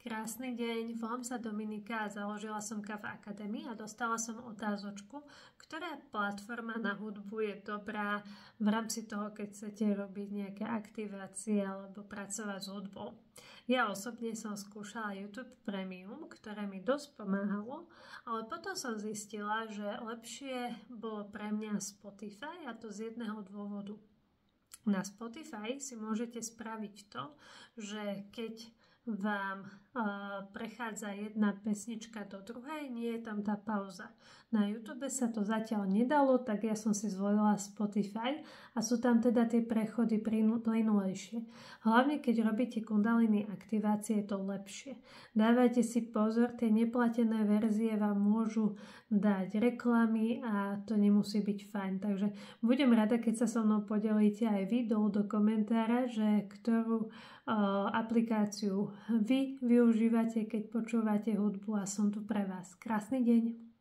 Krásny deň, volám sa Dominika a založila som KAV Academy a dostala som otázočku, ktorá platforma na hudbu je dobrá v rámci toho, keď chcete robiť nejaké aktivácie alebo pracovať s hudbou. Ja osobne som skúšala YouTube Premium, ktoré mi dosť pomáhalo, ale potom som zistila, že lepšie bolo pre mňa Spotify, a to z jedného dôvodu. Na Spotify si môžete spraviť to, že keď vám prechádza jedna pesnička do druhej, nie je tam tá pauza. Na YouTube sa to zatiaľ nedalo, tak ja som si zvolila Spotify a sú tam teda tie prechody plynulejšie. Hlavne keď robíte kundalini aktivácie, je to lepšie. Dávajte si pozor, tie neplatené verzie vám môžu dať reklamy a to nemusí byť fajn. Takže budem rada, keď sa so mnou podelíte aj vy dolu do komentára, že ktorú aplikáciu vy využívate, keď počúvate hudbu, a som tu pre vás. Krásny deň!